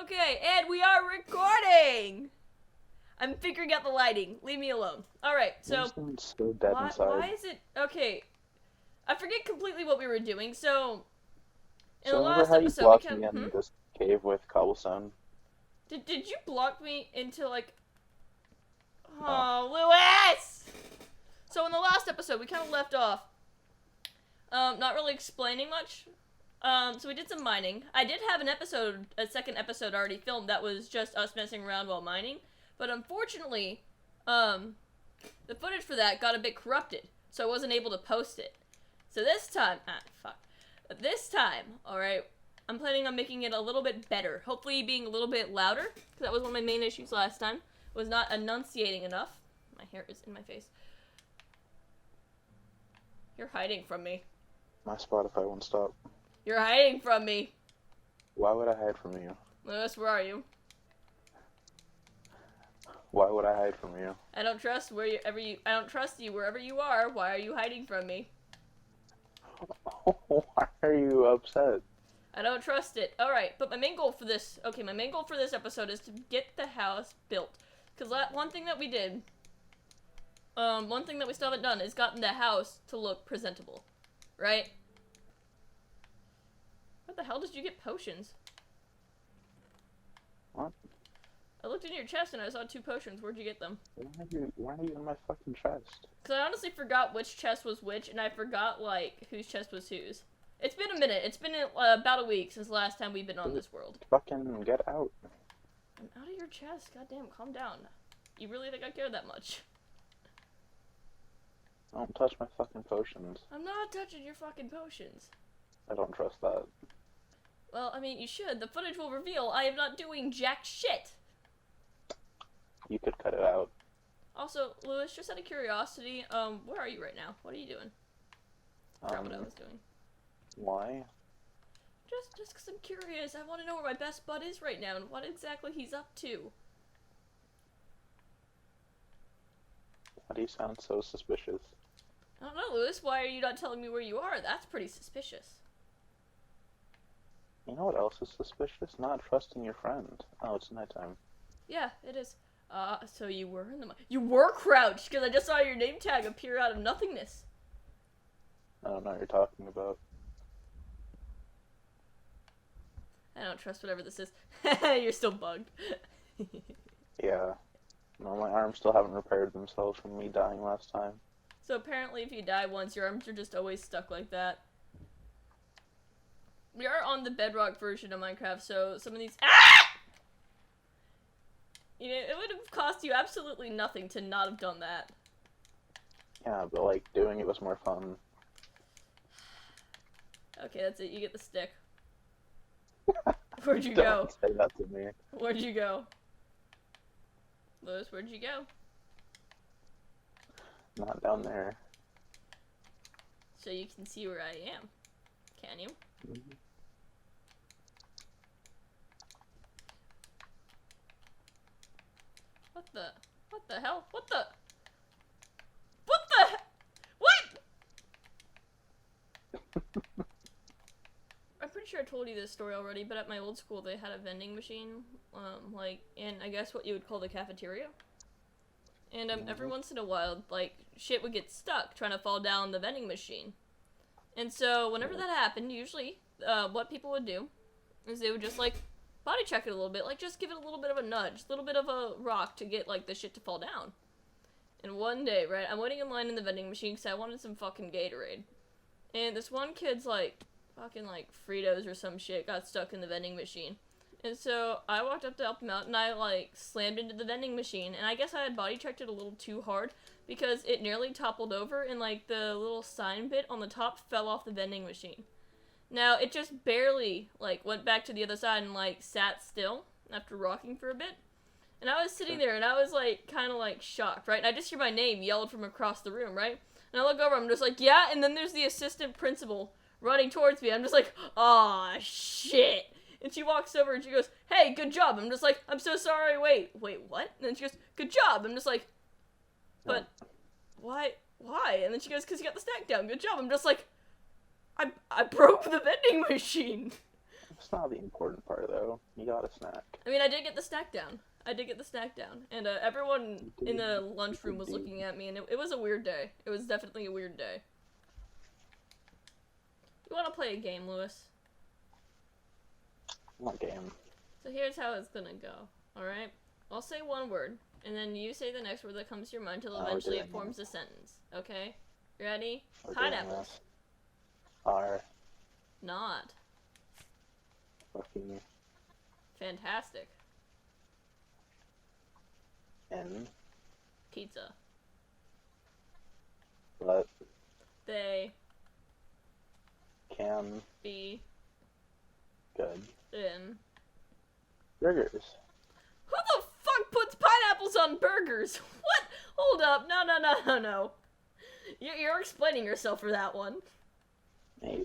Okay, and we are recording! I'm figuring out the lighting. Leave me alone. Alright, so... It's so dead inside. Why is it... Okay. I forget completely what we were doing, so... In the So remember last how you episode, we blocked kind me of... in this cave with cobblestone? Did you block me into, like... No. Oh, Lewis! So in the last episode, we kind of left off. Not really explaining much. So we did some mining. I did have a second episode already filmed that was just us messing around while mining. But unfortunately, the footage for that got a bit corrupted, so I wasn't able to post it. So this time, this time, alright, I'm planning on making it a little bit better. Hopefully being a little bit louder, because that was one of my main issues last time, was not enunciating enough. My hair is in my face. You're hiding from me. My Spotify won't stop. You're hiding from me. Why would I hide from you? Lewis, where are you? Why would I hide from you? I don't trust I don't trust you wherever you are. Why are you hiding from me? Why are you upset? I don't trust it. Alright, but my main goal for this episode is to get the house built. Because one thing that we did, one thing that we still haven't done is gotten the house to look presentable. Right? Where the hell did you get potions? What? I looked in your chest and I saw 2 potions. Where'd you get them? Why are you in my fucking chest? Because I honestly forgot which chest was which, and I forgot, like, whose chest was whose. It's been a minute. It's been about a week since the last time we've been on this world. Fucking get out. I'm out of your chest. Goddamn, calm down. You really think I care that much? Don't touch my fucking potions. I'm not touching your fucking potions. I don't trust that. Well, I mean, you should. The footage will reveal I am not doing jack shit. You could cut it out. Also, Lewis, just out of curiosity, where are you right now? What are you doing? I forgot what I was doing. Why? Just because I'm curious. I want to know where my best bud is right now and what exactly he's up to. Why do you sound so suspicious? I don't know, Lewis. Why are you not telling me where you are? That's pretty suspicious. You know what else is suspicious? Not trusting your friend. Oh, it's nighttime. Yeah, it is. So you were in the you were crouched because I just saw your name tag appear out of nothingness. I don't know what you're talking about. I don't trust whatever this is. You're still bugged. Yeah. No, my arms still haven't repaired themselves from me dying last time. So apparently if you die once, your arms are just always stuck like that. We are on the Bedrock version of Minecraft, so some of these— You know, it would have cost you absolutely nothing to not have done that. Yeah, but like, doing it was more fun. Okay, that's it. You get the stick. Where'd you Don't go? say that to me. Where'd you go? Lewis, where'd you go? Not down there. So you can see where I am. Can you? Mm-hmm. What the hell? What the I'm pretty sure I told you this story already, but at my old school they had a vending machine, like, in, I guess, what you would call the cafeteria. And, every once in a while, like, shit would get stuck trying to fall down the vending machine. And so, whenever that happened, usually, what people would do is they would just, like, body check it a little bit, like, just give it a little bit of a nudge, a little bit of a rock to get, like, the shit to fall down. And one day, right, I'm waiting in line in the vending machine because I wanted some fucking Gatorade. And this one kid's, like, fucking, like, Fritos or some shit got stuck in the vending machine. And so I walked up to help him out, and I, like, slammed into the vending machine. And I guess I had body checked it a little too hard because it nearly toppled over, and, like, the little sign bit on the top fell off the vending machine. Now, it just barely, like, went back to the other side and, like, sat still after rocking for a bit. And I was sitting there, and I was, like, kind of, like, shocked, right? And I just hear my name yelled from across the room, right? And I look over, I'm just like, yeah, and then there's the assistant principal running towards me. I'm just like, aw, shit. And she walks over and she goes, hey, good job. I'm just like, I'm so sorry, wait, what? And then she goes, good job. I'm just like, but why? And then she goes, because you got the stack down, good job. I'm just like, I broke the vending machine. It's not the important part, though. You got a snack. I mean, I did get the snack down. And everyone in the lunchroom was looking at me, and it was a weird day. It was definitely a weird day. You want to play a game, Lewis? What game? So here's how it's gonna go, alright? I'll say one word, and then you say the next word that comes to your mind till eventually it forms a sentence, okay? You ready? Pineapples. Are. Not. Fucking. Fantastic. In. Pizza. But. They. Can. Be. Good. In. Burgers. Who the fuck puts pineapples on burgers? What? Hold up. No. You're explaining yourself for that one. Hey,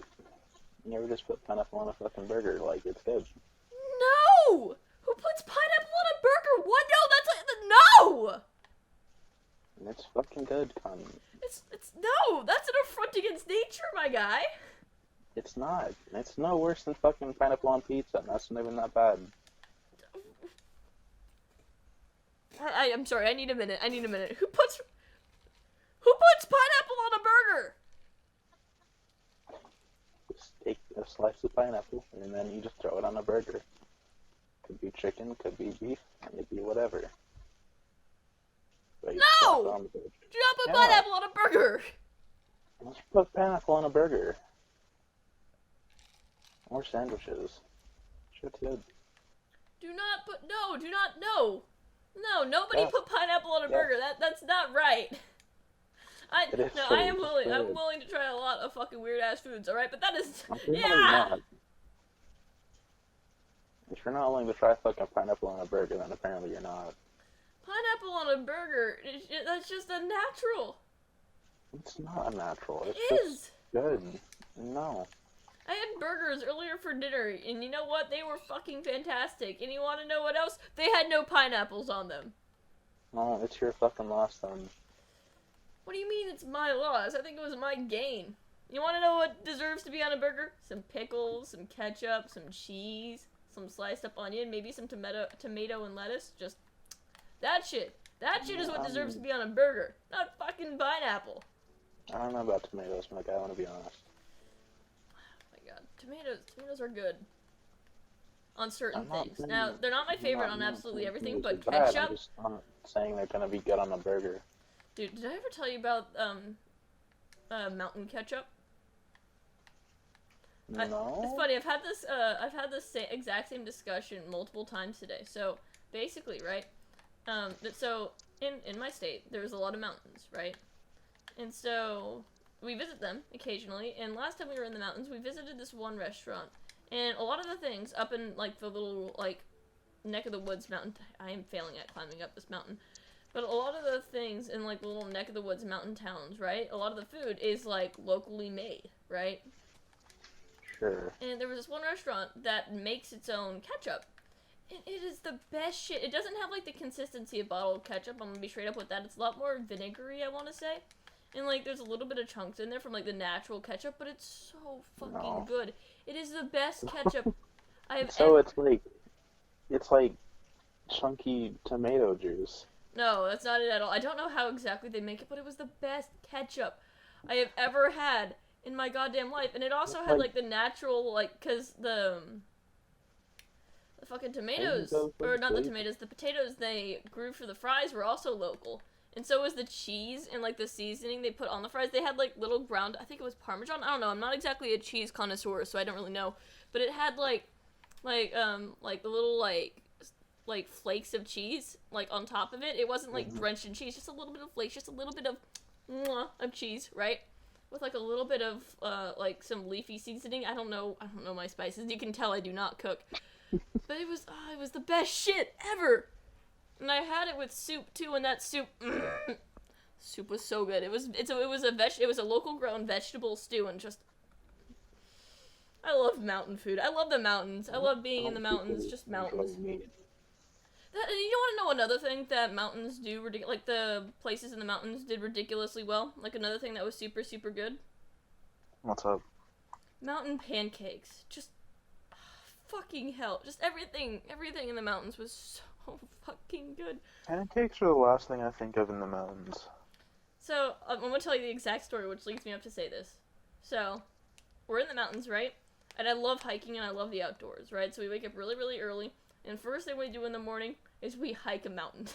you ever just put pineapple on a fucking burger like it's good? No! Who puts pineapple on a burger? What? No, no! It's fucking good, con. No, that's an affront against nature, my guy. It's not. It's no worse than fucking pineapple on pizza, and that's not even that bad. I'm sorry, I need a minute. Who puts pineapple on a burger? Just take a slice of pineapple, and then you just throw it on a burger. Could be chicken, could be beef, could be whatever. No! Do not put pineapple on a burger! Let's put pineapple on a burger. Or sandwiches. Shit's good. No, nobody put pineapple on a burger. That's not right. I'm willing to try a lot of fucking weird ass foods, alright? But that is not. If you're not willing to try fucking pineapple on a burger, then apparently you're not. Pineapple on a burger, that's just unnatural. It's not unnatural. It is. Just good. No. I had burgers earlier for dinner, and you know what? They were fucking fantastic. And you want to know what else? They had no pineapples on them. No, it's your fucking loss then. What do you mean it's my loss? I think it was my gain. You want to know what deserves to be on a burger? Some pickles, some ketchup, some cheese, some sliced up onion, maybe some tomato and lettuce. Just that shit. That shit is what deserves to be on a burger, not fucking pineapple. I don't know about tomatoes, Mike. I want to be honest. God, tomatoes are good on certain things. Now, they're not my favorite on absolutely everything, but ketchup. I'm just not saying they're gonna be good on a burger. Dude, did I ever tell you about mountain ketchup? No. It's funny. I've had this exact same discussion multiple times today. So basically, right? So in my state, there's a lot of mountains, right? And so we visit them occasionally, and last time we were in the mountains, we visited this one restaurant, and a lot of the things up in, like, the little, like, neck of the woods mountain, I am failing at climbing up this mountain, but a lot of the things in, like, the little neck of the woods mountain towns, right, a lot of the food is, like, locally made, right? Sure. And there was this one restaurant that makes its own ketchup, and it is the best shit. It doesn't have, like, the consistency of bottled ketchup, I'm gonna be straight up with that. It's a lot more vinegary, I want to say. And, like, there's a little bit of chunks in there from, like, the natural ketchup, but it's so fucking good. It is the best ketchup I have ever... it's like chunky tomato juice. No, that's not it at all. I don't know how exactly they make it, but it was the best ketchup I have ever had in my goddamn life. And it also had, like, the natural, like, because the fucking tomatoes, or not the tomatoes, the potatoes they grew for the fries were also local. And so was the cheese and, like, the seasoning they put on the fries. They had, like, little ground, I think it was Parmesan. I don't know. I'm not exactly a cheese connoisseur, so I don't really know. But it had, like the little, like, flakes of cheese, like, on top of it. It wasn't, like, drenched in cheese. Just a little bit of flakes. Just a little bit of cheese, right? With, like, a little bit of, like, some leafy seasoning. I don't know my spices. You can tell I do not cook. But it was the best shit ever. And I had it with soup too, and that soup was so good. It was a local grown vegetable stew, and just I love mountain food. I love the mountains. I love being in the mountains, just mountains. And you want to know another thing that mountains do like the places in the mountains did ridiculously well? Like another thing that was super good? What's up? Mountain pancakes. Just fucking hell. Just everything in the mountains was so fucking good. Pancakes are the last thing I think of in the mountains. So, I'm gonna tell you the exact story, which leads me up to say this. So, we're in the mountains, right? And I love hiking and I love the outdoors, right? So we wake up really, really early, and first thing we do in the morning is we hike a mountain.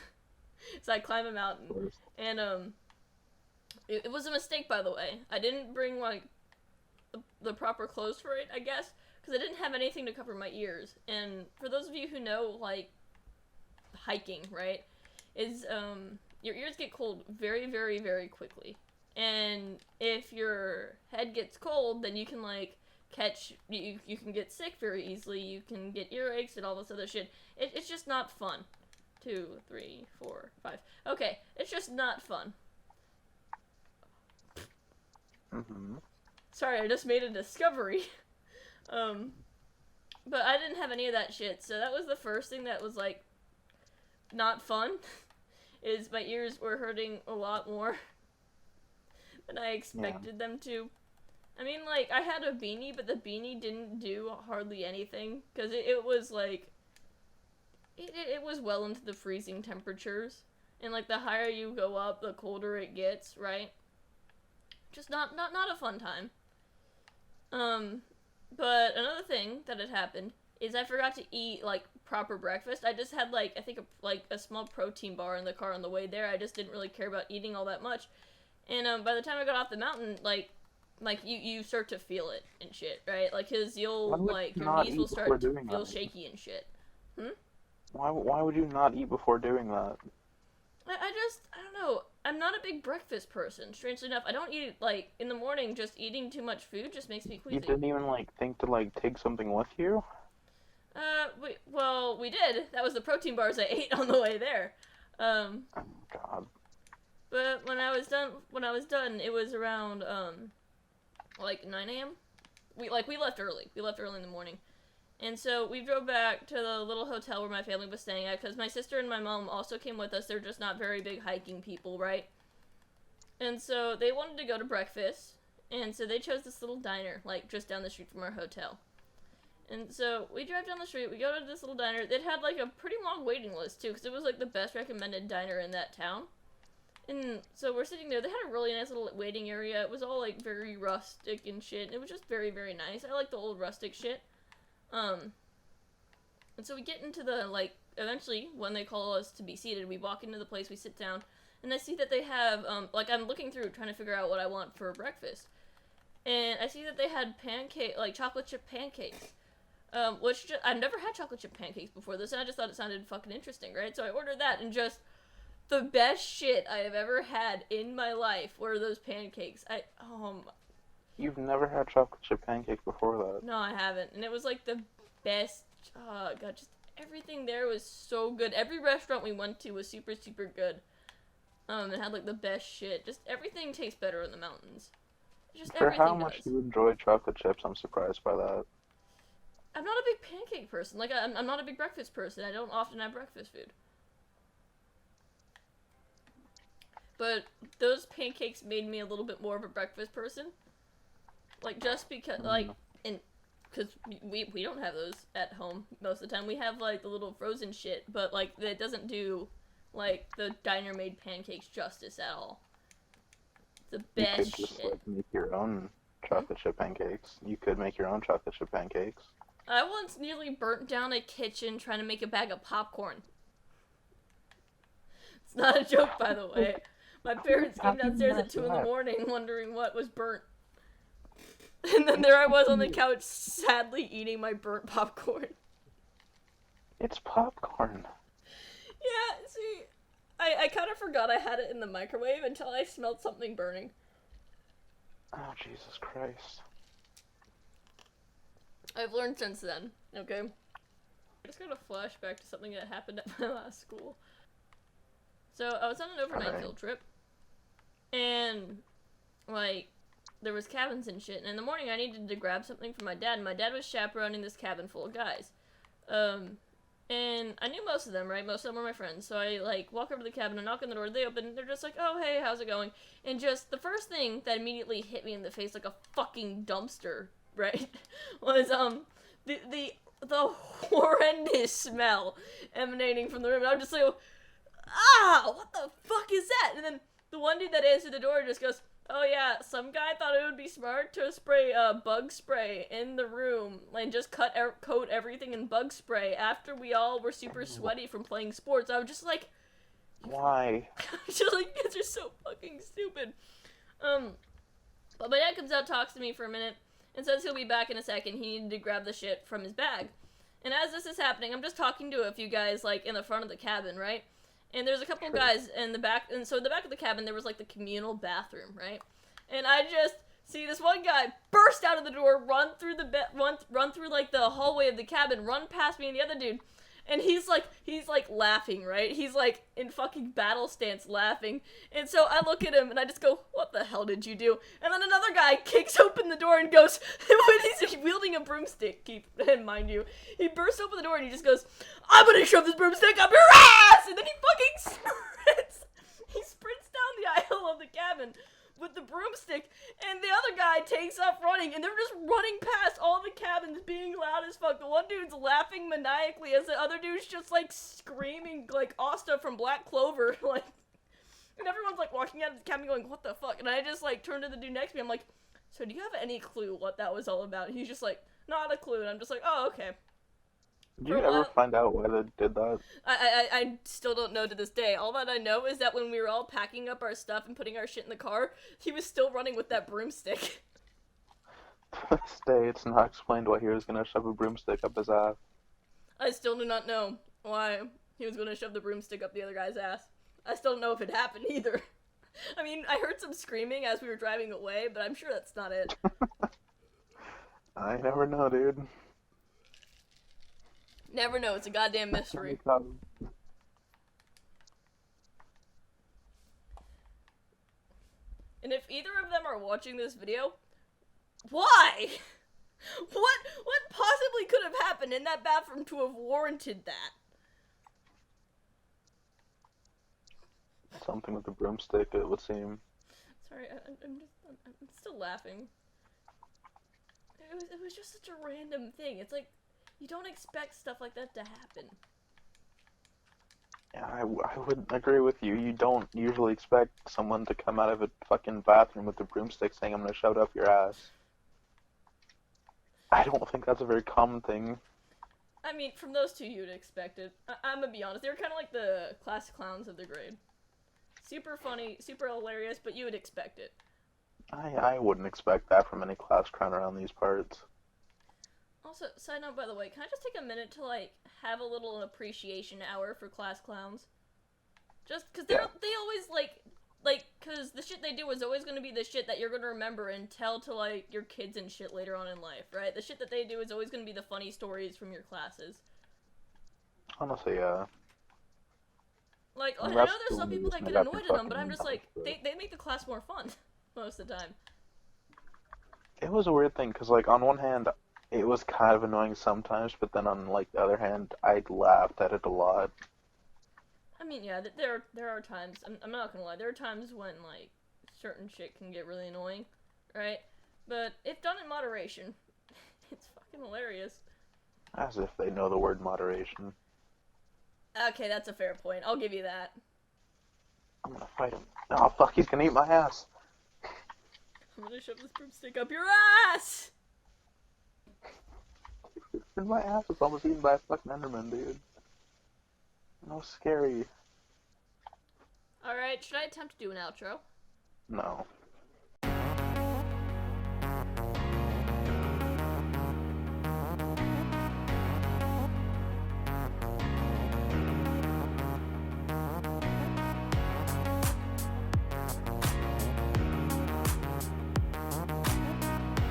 So I climb a mountain, and it was a mistake, by the way. I didn't bring like the proper clothes for it, I guess, because I didn't have anything to cover my ears. And for those of you who know like hiking, right, is your ears get cold very, very, very quickly. And if your head gets cold, then you can like catch you can get sick very easily. You can get earaches and all this other shit. It's just not fun. 2, 3, 4, 5. Okay, it's just not fun. Mm-hmm. Sorry, I just made a discovery. But I didn't have any of that shit, so that was the first thing that was like not fun. Is my ears were hurting a lot more than I expected them to. I mean, like, I had a beanie, but the beanie didn't do hardly anything, because it was, like, it was well into the freezing temperatures, and, like, the higher you go up, the colder it gets, right? Just not a fun time. But another thing that had happened is I forgot to eat, like, proper breakfast. I just had, like, I think, a small protein bar in the car on the way there. I just didn't really care about eating all that much. And, by the time I got off the mountain, like, you start to feel it and shit, right? Like, cause you'll, like, your knees will start to feel shaky and shit. Why would you not eat before doing that? I don't know. I'm not a big breakfast person, strangely enough. I don't eat, like, in the morning, just eating too much food just makes me queasy. You didn't even, like, think to, like, take something with you? We did. That was the protein bars I ate on the way there. Oh, God. But when I was done, it was around, like 9 a.m. We left early. We left early in the morning. And so we drove back to the little hotel where my family was staying at, because my sister and my mom also came with us. They're just not very big hiking people, right? And so they wanted to go to breakfast, and so they chose this little diner, like, just down the street from our hotel. And so we drive down the street, we go to this little diner. It had, like, a pretty long waiting list, too, because it was, like, the best recommended diner in that town. And so we're sitting there. They had a really nice little waiting area. It was all, like, very rustic and shit. It was just very, very nice. I like the old rustic shit. And so we get into the, like, eventually, when they call us to be seated, we walk into the place, we sit down, and I see that they have, like, I'm looking through, trying to figure out what I want for breakfast. And I see that they had chocolate chip pancakes. I've never had chocolate chip pancakes before this, and I just thought it sounded fucking interesting, right? So I ordered that, and just the best shit I have ever had in my life were those pancakes. You've never had chocolate chip pancakes before that? No, I haven't. And it was like the best. Oh, God, just everything there was so good. Every restaurant we went to was super, super good. It had like the best shit. Just everything tastes better in the mountains. Just For everything how much does. you enjoy chocolate chips, I'm surprised by that. I'm not a big pancake person. Like, I'm not a big breakfast person. I don't often have breakfast food. But those pancakes made me a little bit more of a breakfast person. Like, just because, like, because we don't have those at home most of the time. We have, like, the little frozen shit, but, like, that doesn't do, like, the diner-made pancakes justice at all. The best You could just, shit. like, make your own chocolate chip pancakes. You could make your own chocolate chip pancakes. I once nearly burnt down a kitchen trying to make a bag of popcorn. It's not a joke, by the way. My parents came downstairs at 2 in the morning wondering what was burnt. And then there I was on the couch sadly eating my burnt popcorn. It's popcorn. Yeah, see, I kind of forgot I had it in the microwave until I smelled something burning. Oh, Jesus Christ. I've learned since then, okay? I just got a flashback to something that happened at my last school. So, I was on an overnight field trip, and, like, there was cabins and shit, and in the morning I needed to grab something for my dad, and my dad was chaperoning this cabin full of guys. And I knew most of them, right? Most of them were my friends, so I, like, walk over to the cabin and knock on the door, they open, and they're just like, oh, hey, how's it going? And just, the first thing that immediately hit me in the face like a fucking dumpster, right, was, the the horrendous smell emanating from the room. And I'm just like, ah, what the fuck is that? And then the one dude that answered the door just goes, oh yeah, some guy thought it would be smart to spray bug spray in the room and just coat everything in bug spray after we all were super sweaty from playing sports. I was just like, Why? just like, kids are so fucking stupid. But my dad comes out, talks to me for a minute, and says he'll be back in a second. He needed to grab the shit from his bag. And as this is happening, I'm just talking to a few guys, like, in the front of the cabin, right? And there's a couple guys in the back, and so in the back of the cabin, there was, like, the communal bathroom, right? And I just see this one guy burst out of the door, run through like, the hallway of the cabin, run past me and the other dude, and he's like laughing, right? He's like in fucking battle stance laughing. And so I look at him and I just go, what the hell did you do? And then another guy kicks open the door and goes, when he's wielding a broomstick, keep in mind you, he bursts open the door and he just goes, I'm gonna shove this broomstick up your ass! And then he sprints down the aisle of the cabin with the broomstick, and the other guy takes off running, and they're just running past all the cabins being loud as fuck. The one dude's laughing maniacally as the other dude's just like screaming like Asta from Black Clover, like, and everyone's like walking out of the cabin going, what the fuck? And I just like turn to the dude next to me, I'm like, so do you have any clue what that was all about? And he's just like, not a clue. And I'm just like, oh, okay. Did you ever find out why they did that? I still don't know to this day. All that I know is that when we were all packing up our stuff and putting our shit in the car, he was still running with that broomstick. To this day, it's not explained why he was gonna shove a broomstick up his ass. I still do not know why he was going to shove the broomstick up the other guy's ass. I still don't know if it happened either. I mean, I heard some screaming as we were driving away, but I'm sure that's not it. I never know, dude. Never know, it's a goddamn mystery. And if either of them are watching this video, why? What possibly could have happened in that bathroom to have warranted that? Something with the broomstick, it would seem. Sorry, I'm still laughing. It was just such a random thing. It's like, you don't expect stuff like that to happen. Yeah, I would agree with you. You don't usually expect someone to come out of a fucking bathroom with a broomstick saying, I'm gonna shove it up your ass. I don't think that's a very common thing. I mean, from those two, you'd expect it. I'm gonna be honest, they were kind of like the class clowns of the grade. Super funny, super hilarious, but you would expect it. I wouldn't expect that from any class clown around these parts. Also, side note, by the way, can I just take a minute to, like, have a little appreciation hour for class clowns? Just because they always, because the shit they do is always going to be the shit that you're going to remember and tell to, like, your kids and shit later on in life, right? The shit that they do is always going to be the funny stories from your classes. Honestly, yeah. Like, I know there's some people that get annoyed at them, but I'm just like, they make the class more fun most of the time. It was a weird thing, because, like, on one hand, it was kind of annoying sometimes, but then on, like, the other hand, I laughed at it a lot. I mean, yeah, there are times, I'm not gonna lie, there are times when, like, certain shit can get really annoying, right? But if done in moderation, it's fucking hilarious. As if they know the word moderation. Okay, that's a fair point. I'll give you that. I'm gonna fight him. Oh, fuck, he's gonna eat my ass. I'm gonna shove this broomstick up your ass! My ass was almost eaten by a fucking Enderman, dude. That was scary. Alright, should I attempt to do an outro? No.